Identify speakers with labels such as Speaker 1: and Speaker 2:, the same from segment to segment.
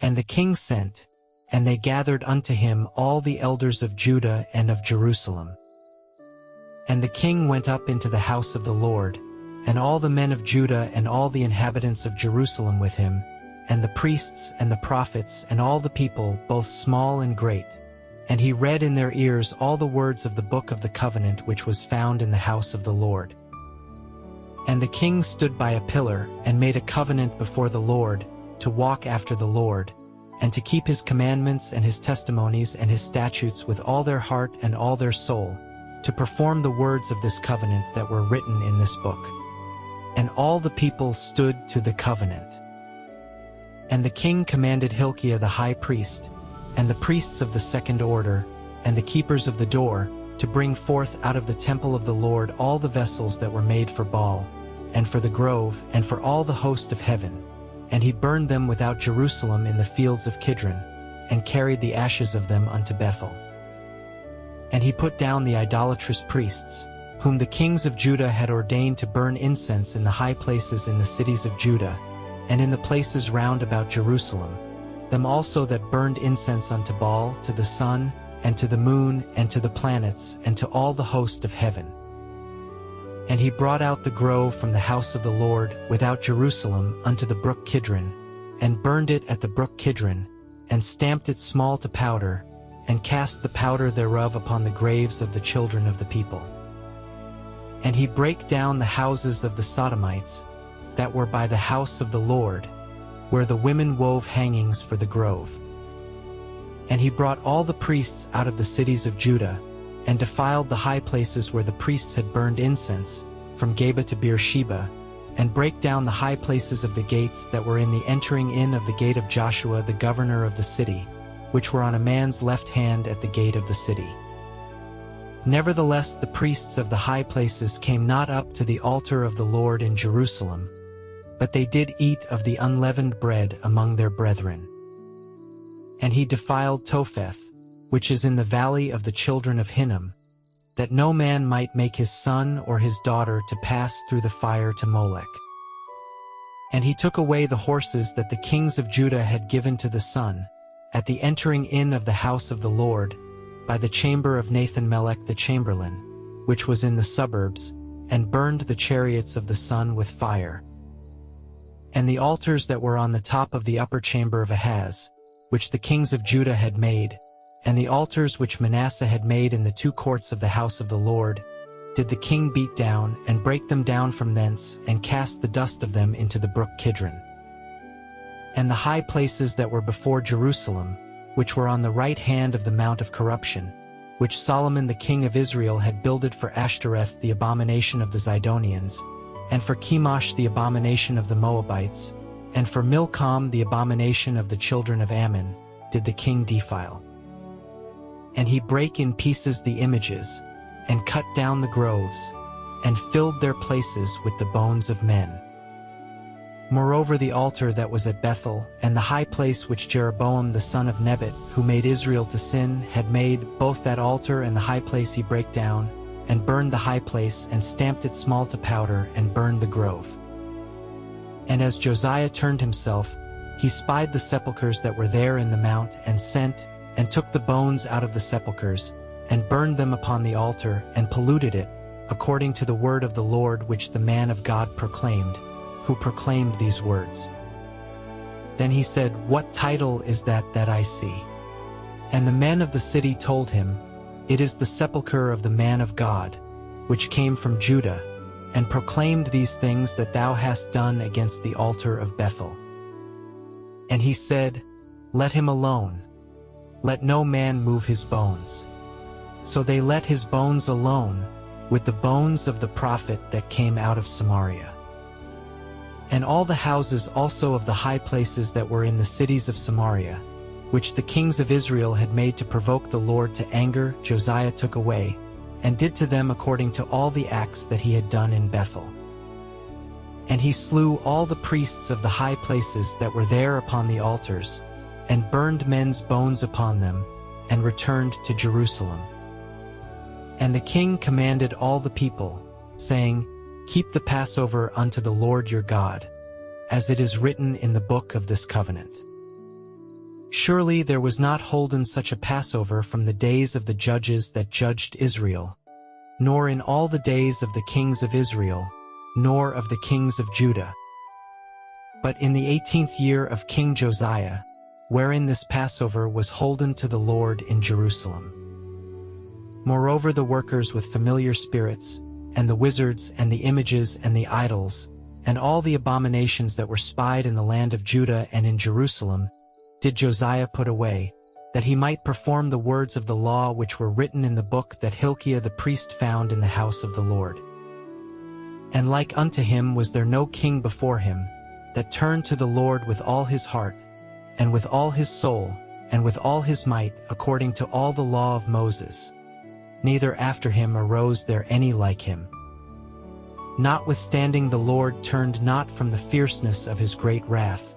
Speaker 1: And the king sent, and they gathered unto him all the elders of Judah and of Jerusalem. And the king went up into the house of the Lord, and all the men of Judah and all the inhabitants of Jerusalem with him, and the priests and the prophets and all the people, both small and great. And he read in their ears all the words of the book of the covenant which was found in the house of the Lord. And the king stood by a pillar, and made a covenant before the Lord, to walk after the Lord, and to keep his commandments and his testimonies and his statutes with all their heart and all their soul, to perform the words of this covenant that were written in this book. And all the people stood to the covenant. And the king commanded Hilkiah the high priest, and the priests of the second order, and the keepers of the door, to bring forth out of the temple of the Lord all the vessels that were made for Baal, and for the grove, and for all the host of heaven. And he burned them without Jerusalem in the fields of Kidron, and carried the ashes of them unto Bethel. And he put down the idolatrous priests, whom the kings of Judah had ordained to burn incense in the high places in the cities of Judah, and in the places round about Jerusalem, them also that burned incense unto Baal, to the sun, and to the moon, and to the planets, and to all the host of heaven. And he brought out the grove from the house of the Lord without Jerusalem unto the brook Kidron, and burned it at the brook Kidron, and stamped it small to powder, and cast the powder thereof upon the graves of the children of the people. And he brake down the houses of the Sodomites, that were by the house of the Lord, where the women wove hangings for the grove. And he brought all the priests out of the cities of Judah, and defiled the high places where the priests had burned incense, from Geba to Beersheba, and brake down the high places of the gates that were in the entering in of the gate of Joshua the governor of the city, which were on a man's left hand at the gate of the city. Nevertheless the priests of the high places came not up to the altar of the Lord in Jerusalem, but they did eat of the unleavened bread among their brethren. And he defiled Topheth, which is in the valley of the children of Hinnom, that no man might make his son or his daughter to pass through the fire to Molech. And he took away the horses that the kings of Judah had given to the sun, at the entering in of the house of the Lord, by the chamber of Nathan-melech the chamberlain, which was in the suburbs, and burned the chariots of the sun with fire. And the altars that were on the top of the upper chamber of Ahaz, which the kings of Judah had made, and the altars which Manasseh had made in the two courts of the house of the Lord, did the king beat down, and break them down from thence, and cast the dust of them into the brook Kidron. And the high places that were before Jerusalem, which were on the right hand of the mount of corruption, which Solomon the king of Israel had builded for Ashtoreth the abomination of the Zidonians, and for Chemosh the abomination of the Moabites, and for Milcom the abomination of the children of Ammon, did the king defile. And he brake in pieces the images, and cut down the groves, and filled their places with the bones of men. Moreover the altar that was at Bethel, and the high place which Jeroboam the son of Nebat, who made Israel to sin, had made, both that altar and the high place he brake down, and burned the high place, and stamped it small to powder, and burned the grove. And as Josiah turned himself, he spied the sepulchres that were there in the mount, and sent, and took the bones out of the sepulchres, and burned them upon the altar, and polluted it, according to the word of the Lord which the man of God proclaimed, who proclaimed these words. Then he said, What title is that I see? And the men of the city told him, It is the sepulchre of the man of God, which came from Judah, and proclaimed these things that thou hast done against the altar of Bethel. And he said, Let him alone. Let no man move his bones. So they let his bones alone, with the bones of the prophet that came out of Samaria. And all the houses also of the high places that were in the cities of Samaria, which the kings of Israel had made to provoke the Lord to anger, Josiah took away, and did to them according to all the acts that he had done in Bethel. And he slew all the priests of the high places that were there upon the altars, and burned men's bones upon them, and returned to Jerusalem. And the king commanded all the people, saying, Keep the Passover unto the Lord your God, as it is written in the book of this covenant. Surely there was not holden such a Passover from the days of the judges that judged Israel, nor in all the days of the kings of Israel, nor of the kings of Judah. But in the 18th year of King Josiah, wherein this Passover was holden to the Lord in Jerusalem. Moreover, the workers with familiar spirits, and the wizards, and the images, and the idols, and all the abominations that were spied in the land of Judah and in Jerusalem, did Josiah put away, that he might perform the words of the law which were written in the book that Hilkiah the priest found in the house of the Lord. And like unto him was there no king before him, that turned to the Lord with all his heart, and with all his soul, and with all his might, according to all the law of Moses. Neither after him arose there any like him. Notwithstanding the Lord turned not from the fierceness of his great wrath,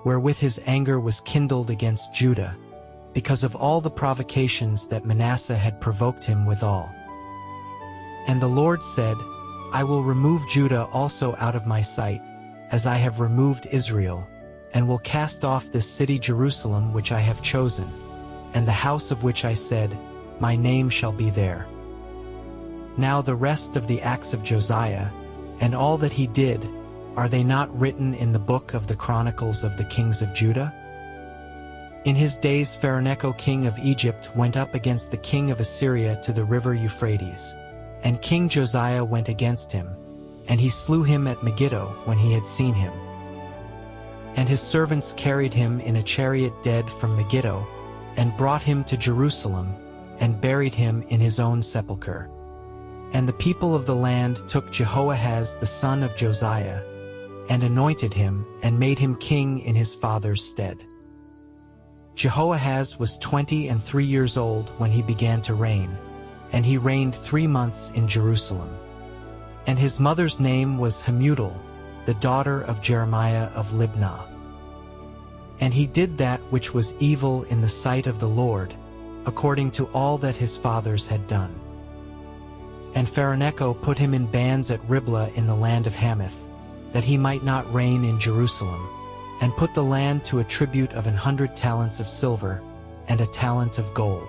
Speaker 1: wherewith his anger was kindled against Judah, because of all the provocations that Manasseh had provoked him withal. And the Lord said, I will remove Judah also out of my sight, as I have removed Israel, and will cast off this city Jerusalem which I have chosen, and the house of which I said, My name shall be there. Now the rest of the acts of Josiah, and all that he did, are they not written in the book of the Chronicles of the kings of Judah? In his days Pharaoh king of Egypt went up against the king of Assyria to the river Euphrates, and King Josiah went against him, and he slew him at Megiddo when he had seen him. And his servants carried him in a chariot dead from Megiddo, and brought him to Jerusalem, and buried him in his own sepulchre. And the people of the land took Jehoahaz the son of Josiah, and anointed him, and made him king in his father's stead. Jehoahaz was 23 years old when he began to reign, and he reigned 3 months in Jerusalem. And his mother's name was Hamudal, the daughter of Jeremiah of Libnah. And he did that which was evil in the sight of the Lord, according to all that his fathers had done. And Pharaoh put him in bands at Riblah in the land of Hamath, that he might not reign in Jerusalem, and put the land to a tribute of 100 talents of silver, and a talent of gold.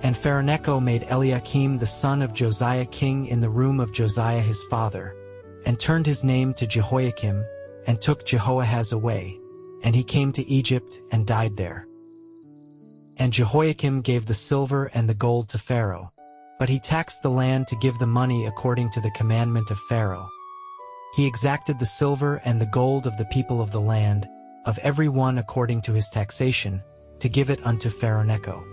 Speaker 1: And Pharaoh made Eliakim the son of Josiah king in the room of Josiah his father, and turned his name to Jehoiakim, and took Jehoahaz away, and he came to Egypt and died there. And Jehoiakim gave the silver and the gold to Pharaoh, but he taxed the land to give the money according to the commandment of Pharaoh. He exacted the silver and the gold of the people of the land, of every one according to his taxation, to give it unto Pharaoh.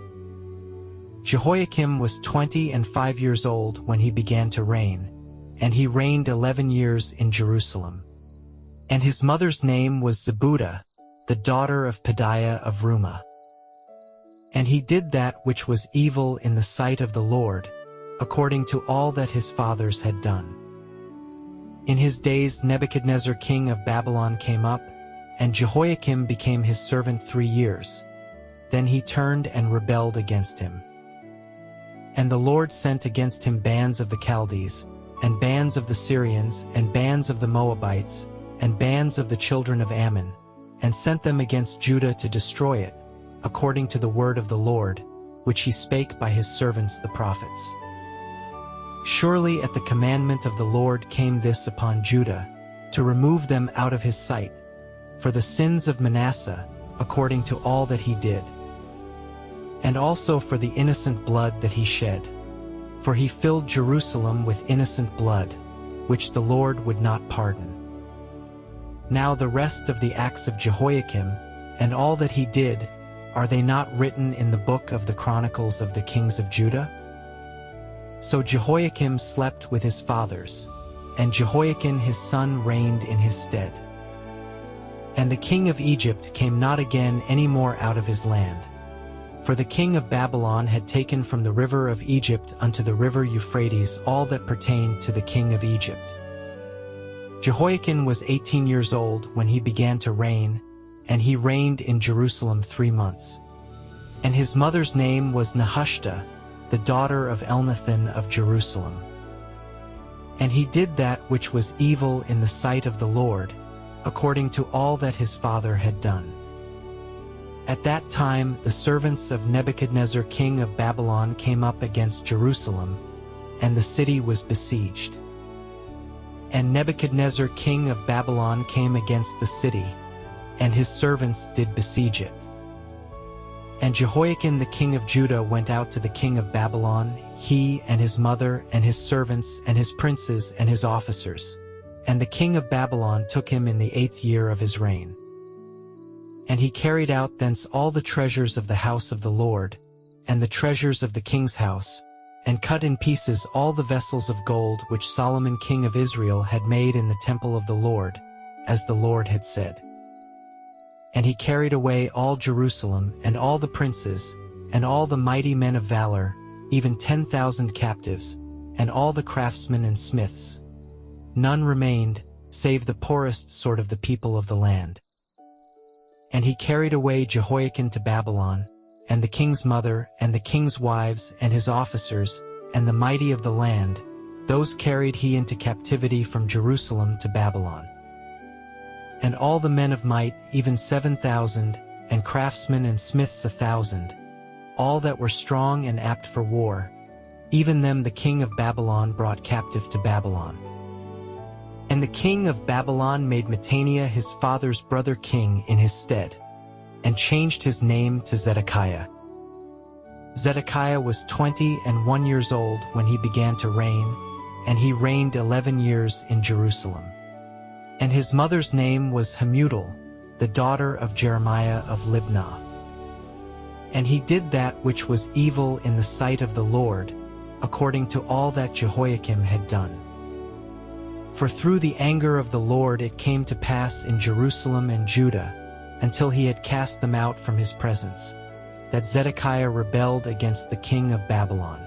Speaker 1: Jehoiakim was 25 years old when he began to reign, and he reigned 11 years in Jerusalem. And his mother's name was Zebudah, the daughter of Pedaiah of Rumah. And he did that which was evil in the sight of the Lord, according to all that his fathers had done. In his days Nebuchadnezzar king of Babylon came up, and Jehoiakim became his servant 3 years. Then he turned and rebelled against him. And the Lord sent against him bands of the Chaldees, and bands of the Syrians, and bands of the Moabites, and bands of the children of Ammon, and sent them against Judah to destroy it, according to the word of the Lord, which he spake by his servants the prophets. Surely at the commandment of the Lord came this upon Judah, to remove them out of his sight, for the sins of Manasseh, according to all that he did, and also for the innocent blood that he shed. For he filled Jerusalem with innocent blood, which the Lord would not pardon. Now the rest of the acts of Jehoiakim, and all that he did, are they not written in the book of the Chronicles of the kings of Judah? So Jehoiakim slept with his fathers, and Jehoiakim his son reigned in his stead. And the king of Egypt came not again any more out of his land. For the king of Babylon had taken from the river of Egypt unto the river Euphrates all that pertained to the king of Egypt. Jehoiakim was 18 years old when he began to reign, and he reigned in Jerusalem 3 months. And his mother's name was Nehushta, the daughter of Elnathan of Jerusalem. And he did that which was evil in the sight of the Lord, according to all that his father had done. At that time the servants of Nebuchadnezzar king of Babylon came up against Jerusalem, and the city was besieged. And Nebuchadnezzar king of Babylon came against the city, and his servants did besiege it. And Jehoiakim the king of Judah went out to the king of Babylon, he and his mother and his servants and his princes and his officers. And the king of Babylon took him in the 8th year of his reign. And he carried out thence all the treasures of the house of the Lord, and the treasures of the king's house, and cut in pieces all the vessels of gold which Solomon king of Israel had made in the temple of the Lord, as the Lord had said. And he carried away all Jerusalem, and all the princes, and all the mighty men of valor, even 10,000 captives, and all the craftsmen and smiths. None remained, save the poorest sort of the people of the land. And he carried away Jehoiakim to Babylon, and the king's mother, and the king's wives, and his officers, and the mighty of the land, those carried he into captivity from Jerusalem to Babylon. And all the men of might, even 7,000, and craftsmen and smiths 1,000, all that were strong and apt for war, even them the king of Babylon brought captive to Babylon. And the king of Babylon made Mattaniah his father's brother king in his stead, and changed his name to Zedekiah. Zedekiah was 21 years old when he began to reign, and he reigned 11 years in Jerusalem. And his mother's name was Hamudal, the daughter of Jeremiah of Libnah. And he did that which was evil in the sight of the Lord, according to all that Jehoiakim had done. For through the anger of the Lord it came to pass in Jerusalem and Judah, until he had cast them out from his presence, that Zedekiah rebelled against the king of Babylon.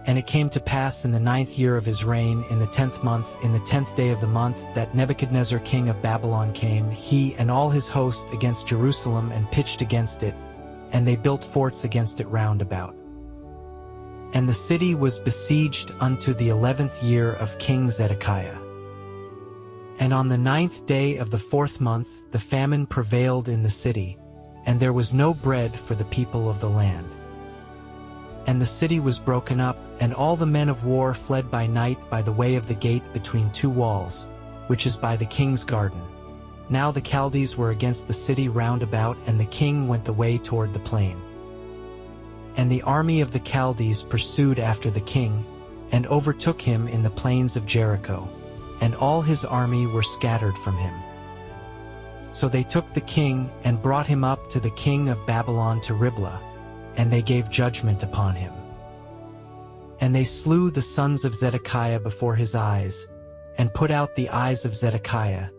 Speaker 1: And it came to pass in the 9th year of his reign, in the 10th month, in the 10th day of the month, that Nebuchadnezzar king of Babylon came, he and all his host, against Jerusalem, and pitched against it, and they built forts against it round about. And the city was besieged unto the 11th year of King Zedekiah. And on the 9th day of the 4th month the famine prevailed in the city, and there was no bread for the people of the land. And the city was broken up, and all the men of war fled by night by the way of the gate between two walls, which is by the king's garden. Now the Chaldees were against the city round about, and the king went the way toward the plain. And the army of the Chaldees pursued after the king, and overtook him in the plains of Jericho, and all his army were scattered from him. So they took the king, and brought him up to the king of Babylon to Riblah, and they gave judgment upon him. And they slew the sons of Zedekiah before his eyes, and put out the eyes of Zedekiah,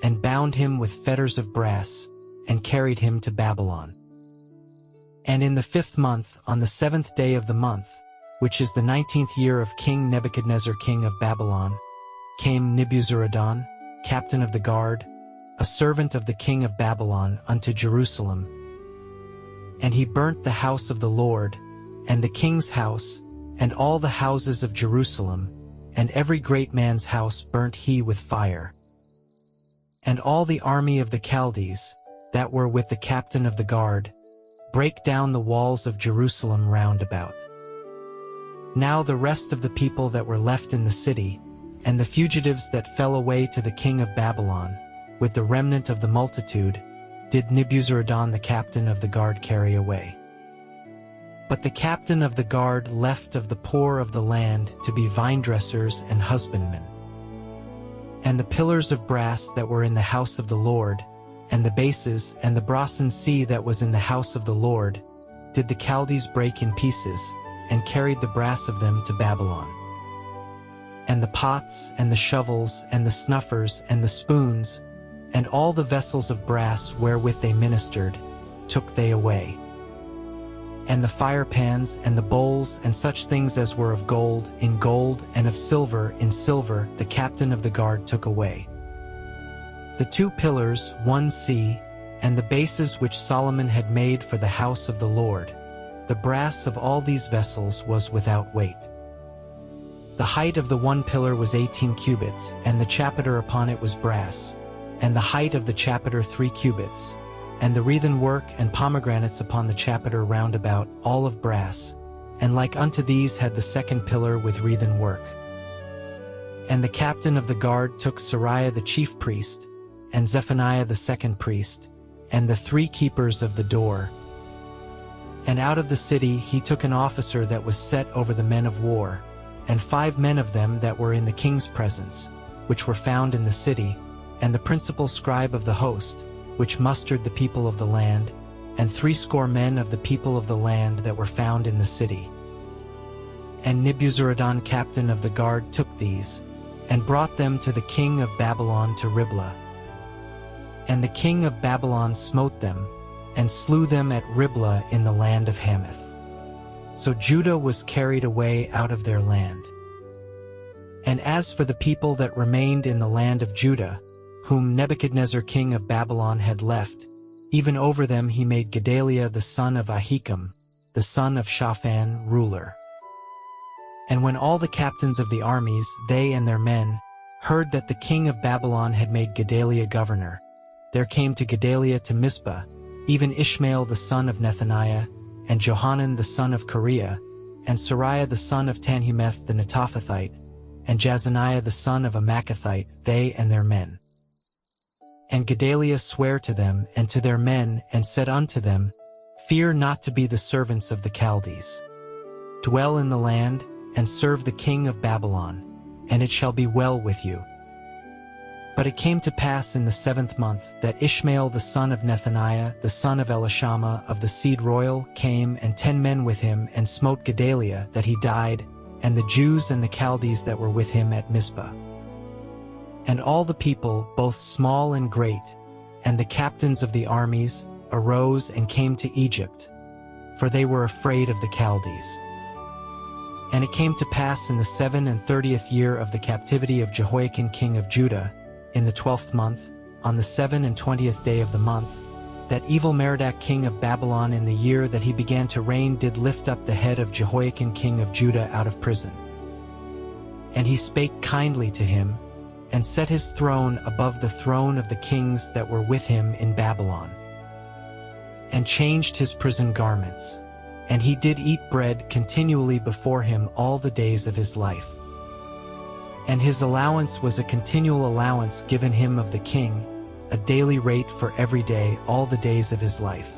Speaker 1: and bound him with fetters of brass, and carried him to Babylon. And in the 5th month, on the 7th day of the month, which is the 19th year of King Nebuchadnezzar king of Babylon, came Nebuzaradan, captain of the guard, a servant of the king of Babylon, unto Jerusalem. And he burnt the house of the Lord, and the king's house, and all the houses of Jerusalem, and every great man's house burnt he with fire. And all the army of the Chaldees, that were with the captain of the guard, brake down the walls of Jerusalem round about. Now the rest of the people that were left in the city, and the fugitives that fell away to the king of Babylon, with the remnant of the multitude, did Nebuzaradan the captain of the guard carry away. But the captain of the guard left of the poor of the land to be vine-dressers and husbandmen. And the pillars of brass that were in the house of the Lord, and the bases and the brasen sea that was in the house of the Lord, did the Chaldees break in pieces, and carried the brass of them to Babylon. And the pots and the shovels and the snuffers and the spoons, and all the vessels of brass wherewith they ministered, took they away. And the firepans and the bowls and such things as were of gold in gold, and of silver in silver, the captain of the guard took away. The 2 pillars, 1 sea, and the bases which Solomon had made for the house of the Lord, the brass of all these vessels was without weight. The height of the 1 pillar was 18 cubits, and the chapiter upon it was brass, and the height of the chapiter 3 cubits, and the wreathen work and pomegranates upon the chapiter round about, all of brass, and like unto these had the second pillar with wreathen work. And the captain of the guard took Sariah the chief priest, and Zephaniah the second priest, and the 3 keepers of the door. And out of the city he took an officer that was set over the men of war, and 5 men of them that were in the king's presence, which were found in the city, and the principal scribe of the host, which mustered the people of the land, and 60 men of the people of the land that were found in the city. And Nebuzaradan captain of the guard took these, and brought them to the king of Babylon to Riblah. And the king of Babylon smote them, and slew them at Riblah in the land of Hamath. So Judah was carried away out of their land. And as for the people that remained in the land of Judah, whom Nebuchadnezzar king of Babylon had left, even over them he made Gedaliah the son of Ahikam, the son of Shaphan, ruler. And when all the captains of the armies, they and their men, heard that the king of Babylon had made Gedaliah governor, there came to Gedaliah to Mizpah, even Ishmael the son of Nethaniah, and Johanan the son of Kareah, and Sariah the son of Tanhumeth the Netophathite, and Jazaniah the son of a Maacathite, they and their men. And Gedaliah sware to them and to their men, and said unto them, Fear not to be the servants of the Chaldees. Dwell in the land, and serve the king of Babylon, and it shall be well with you. But it came to pass in the 7th month that Ishmael the son of Nethaniah, the son of Elishama of the seed royal, came, and 10 men with him, and smote Gedaliah, that he died, and the Jews and the Chaldees that were with him at Mizpah. And all the people, both small and great, and the captains of the armies, arose and came to Egypt, for they were afraid of the Chaldees. And it came to pass in the 37th year of the captivity of Jehoiakim king of Judah, in the 12th month, on the 27th day of the month, that Evil-Merodach king of Babylon in the year that he began to reign did lift up the head of Jehoiakim king of Judah out of prison. And he spake kindly to him, and set his throne above the throne of the kings that were with him in Babylon, and changed his prison garments, and he did eat bread continually before him all the days of his life. And his allowance was a continual allowance given him of the king, a daily rate for every day all the days of his life.